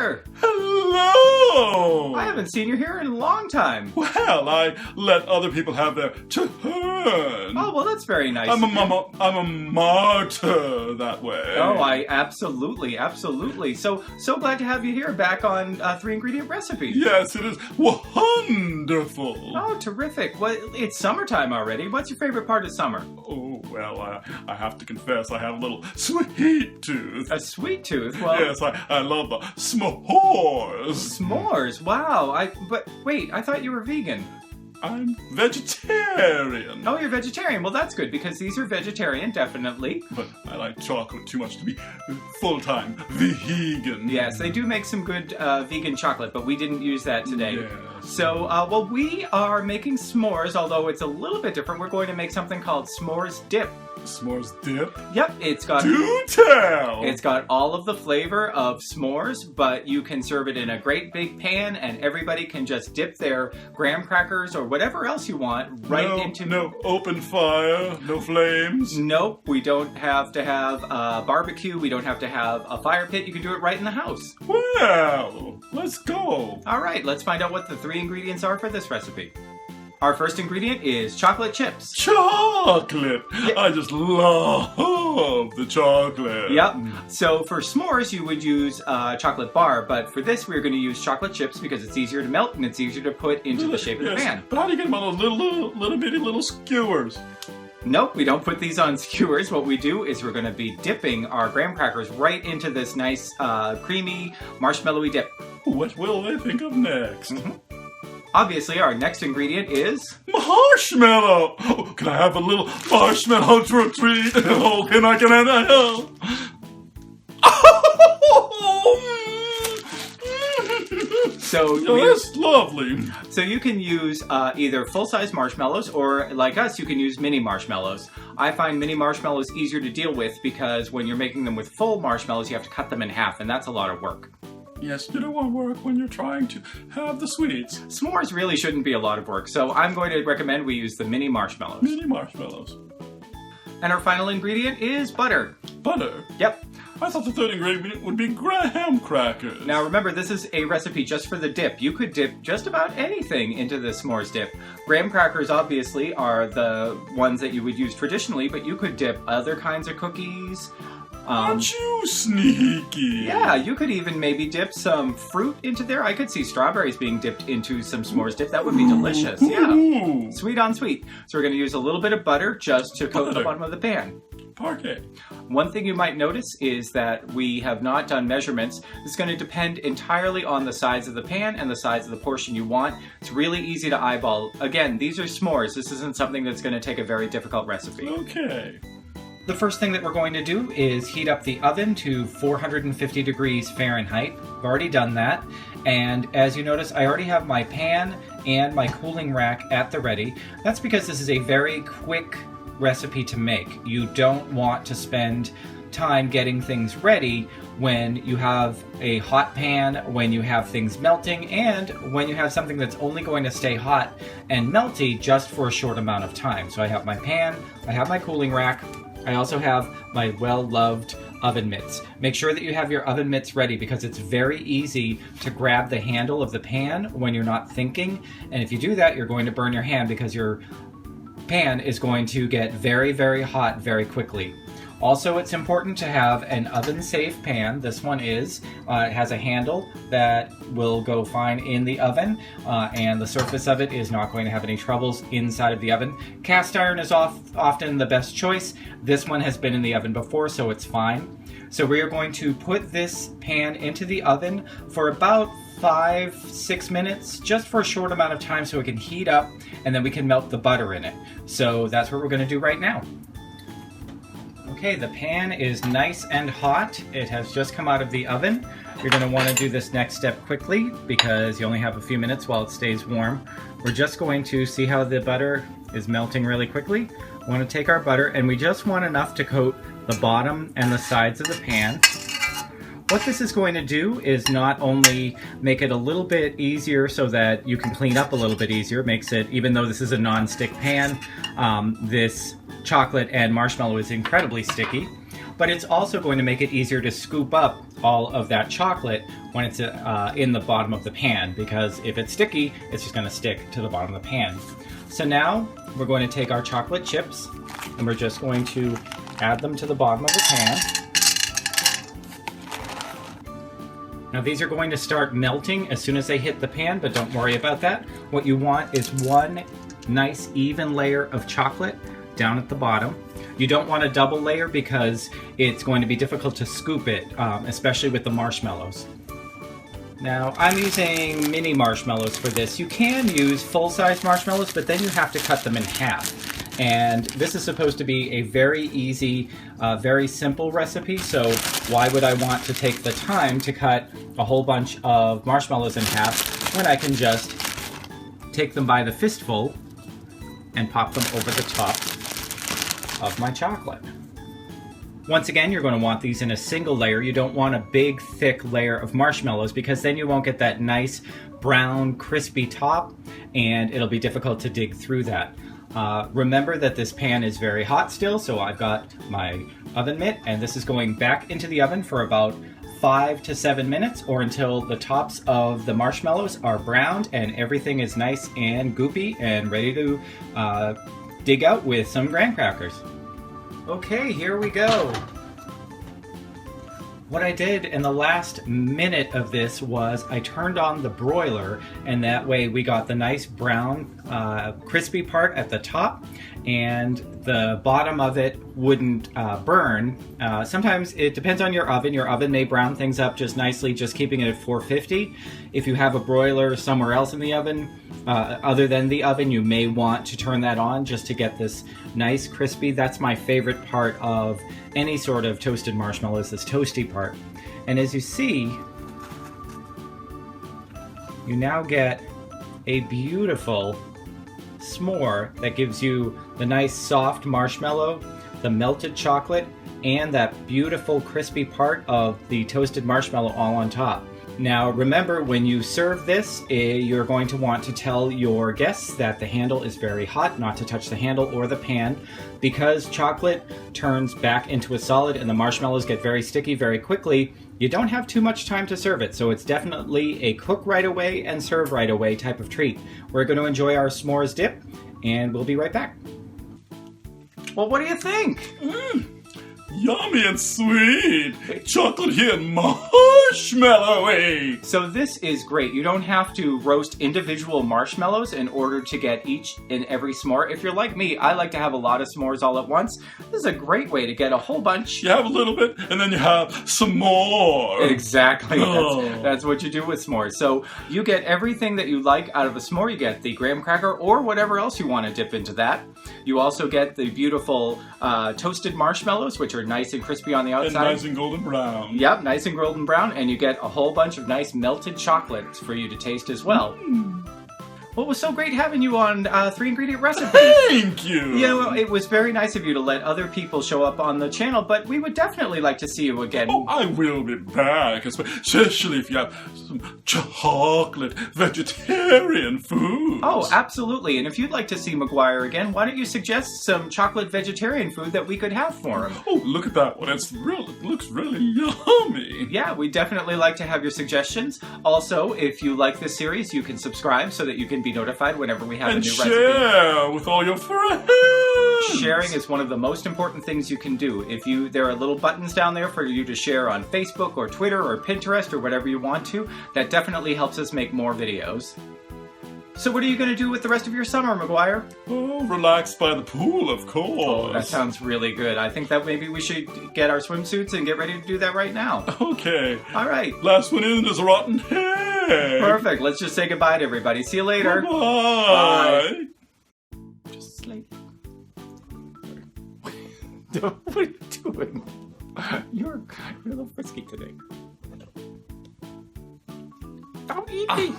Butter! Hello! I haven't seen you here in a long time. Well, I let other people have their turn. Oh, well, that's very nice. I'm a martyr that way. Oh, I absolutely. So glad to have you here back on 3-ingredient recipe. Yes, it is wonderful. Oh, terrific. Well, it's summertime already. What's your favorite part of summer? Oh, well, I have to confess I have a little sweet tooth. A sweet tooth? Well, yes, I love the s'mores. S'mores? Wow. But wait, I thought you were vegan. I'm vegetarian. Oh, you're vegetarian. Well, that's good because these are vegetarian, definitely. But I like chocolate too much to be full-time vegan. Yes, they do make some good vegan chocolate, but we didn't use that today. Yes. So, well, we are making s'mores, although it's a little bit different. We're going to make something called s'mores dip. S'mores dip? Yep, it's got... Do tell! It's got all of the flavor of s'mores, but you can serve it in a great big pan, and everybody can just dip their graham crackers or whatever else you want into... No open fire, no flames? Nope, we don't have to have a barbecue, we don't have to have a fire pit, you can do it right in the house. Well, let's go. All right, let's find out what the 3 ingredients are for this recipe. Our first ingredient is chocolate chips. Chocolate! Yeah. I just love the chocolate. Yep. So for s'mores, you would use chocolate bar, but for this, we're going to use chocolate chips because it's easier to melt and it's easier to put into the shape of the pan. But how do you get them on those little bitty little skewers? Nope, we don't put these on skewers. What we do is we're going to be dipping our graham crackers right into this nice creamy marshmallowy dip. What will they think of next? Obviously, our next ingredient is... Marshmallow! Oh, can I have a little marshmallow for a treat? Oh, can I? So that's lovely. So you can use either full-size marshmallows or, like us, you can use mini marshmallows. I find mini marshmallows easier to deal with because when you're making them with full marshmallows, you have to cut them in half, and that's a lot of work. Yes, you don't want work when you're trying to have the sweets. S'mores really shouldn't be a lot of work, so I'm going to recommend we use the mini marshmallows. Mini marshmallows. And our final ingredient is butter. Butter? Yep. I thought the third ingredient would be graham crackers. Now remember, this is a recipe just for the dip. You could dip just about anything into the s'mores dip. Graham crackers obviously are the ones that you would use traditionally, but you could dip other kinds of cookies. Aren't you sneaky? Yeah, you could even maybe dip some fruit into there. I could see strawberries being dipped into some s'mores dip. That would be delicious. Yeah. Sweet on sweet. So we're going to use a little bit of butter just to coat the bottom of the pan. Parquet. One thing you might notice is that we have not done measurements. It's going to depend entirely on the size of the pan and the size of the portion you want. It's really easy to eyeball. Again, these are s'mores. This isn't something that's going to take a very difficult recipe. Okay. The first thing that we're going to do is heat up the oven to 450 degrees Fahrenheit. I've already done that. And as you notice, I already have my pan and my cooling rack at the ready. That's because this is a very quick recipe to make. You don't want to spend time getting things ready when you have a hot pan, when you have things melting, and when you have something that's only going to stay hot and melty just for a short amount of time. So I have my pan, I have my cooling rack, I also have my well-loved oven mitts. Make sure that you have your oven mitts ready because it's very easy to grab the handle of the pan when you're not thinking. And if you do that, you're going to burn your hand because your pan is going to get very, very hot very quickly. Also, it's important to have an oven-safe pan. This one is. It has a handle that will go fine in the oven, and the surface of it is not going to have any troubles inside of the oven. Cast iron is often the best choice. This one has been in the oven before, so it's fine. So we are going to put this pan into the oven for about 5-6 minutes, just for a short amount of time so it can heat up, and then we can melt the butter in it. So that's what we're going to do right now. Okay, the pan is nice and hot. It has just come out of the oven. You're going to want to do this next step quickly because you only have a few minutes while it stays warm. We're just going to see how the butter is melting really quickly. We want to take our butter and we just want enough to coat the bottom and the sides of the pan. What this is going to do is not only make it a little bit easier so that you can clean up a little bit easier, makes it, even though this is a non-stick pan, this chocolate and marshmallow is incredibly sticky. but it's also going to make it easier to scoop up all of that chocolate when it's in the bottom of the pan, because if it's sticky, it's just going to stick to the bottom of the pan. So now we're going to take our chocolate chips and we're just going to add them to the bottom of the pan. Now these are going to start melting as soon as they hit the pan, but don't worry about that. What you want is one nice even layer of chocolate down at the bottom. You don't want a double layer because it's going to be difficult to scoop it, especially with the marshmallows. Now, I'm using mini marshmallows for this. You can use full-size marshmallows, but then you have to cut them in half. And this is supposed to be a very easy, very simple recipe, so why would I want to take the time to cut a whole bunch of marshmallows in half when I can just take them by the fistful and pop them over the top of my chocolate. Once again, you're going to want these in a single layer. You don't want a big, thick layer of marshmallows because then you won't get that nice brown, crispy top, and it'll be difficult to dig through that. Remember that this pan is very hot still, so I've got my oven mitt, and this is going back into the oven for about 5 to 7 minutes, or until the tops of the marshmallows are browned and everything is nice and goopy and ready to dig out with some graham crackers. Okay, here we go. What I did in the last minute of this was I turned on the broiler, and that way we got the nice brown crispy part at the top, and the bottom of it wouldn't burn. Sometimes it depends on your oven. Your oven may brown things up just nicely, just keeping it at 450. If you have a broiler somewhere else in the oven, other than the oven, you may want to turn that on just to get this nice crispy. That's my favorite part of any sort of toasted marshmallow, is this toasty part. And as you see, you now get a beautiful s'more that gives you the nice soft marshmallow, the melted chocolate, and that beautiful crispy part of the toasted marshmallow all on top. Now remember, when you serve this, you're going to want to tell your guests that the handle is very hot, not to touch the handle or the pan, because chocolate turns back into a solid and the marshmallows get very sticky very quickly. You don't have too much time to serve it, so it's definitely a cook right away and serve right away type of treat. We're going to enjoy our s'mores dip, and we'll be right back. Well, what do you think? Yummy and sweet. Chocolate here, marshmallowy. So this is great. You don't have to roast individual marshmallows in order to get each and every s'more. If you're like me, I like to have a lot of s'mores all at once. This is a great way to get a whole bunch. You have a little bit, and then you have some more. Exactly. That's what you do with s'mores. So you get everything that you like out of a s'more. You get the graham cracker or whatever else you want to dip into that. You also get the beautiful toasted marshmallows, which are nice and crispy on the outside. And nice and golden brown. Yep, nice and golden brown. And you get a whole bunch of nice melted chocolates for you to taste as well. Well, it was so great having you on 3-ingredient recipes. Thank you. You know, it was very nice of you to let other people show up on the channel, but we would definitely like to see you again. Oh, I will be back, especially if you have some chocolate vegetarian food. Oh, absolutely. And if you'd like to see McGuire again, why don't you suggest some chocolate vegetarian food that we could have for him? Oh, look at that one. It looks really yummy. Yeah, we'd definitely like to have your suggestions. Also, if you like this series, you can subscribe so that you can be notified whenever we have a new recipe. And share with all your friends. Sharing is one of the most important things you can do. There are little buttons down there for you to share on Facebook or Twitter or Pinterest or whatever you want to. That definitely helps us make more videos. So what are you going to do with the rest of your summer, McGuire? Oh, relax by the pool, of course. Oh, that sounds really good. I think that maybe we should get our swimsuits and get ready to do that right now. Okay. All right. Last one in is a rotten egg. Perfect. Let's just say goodbye to everybody. See you later. Bye. Bye. Just sleep. What are you doing? You're a little frisky today. Stop eating.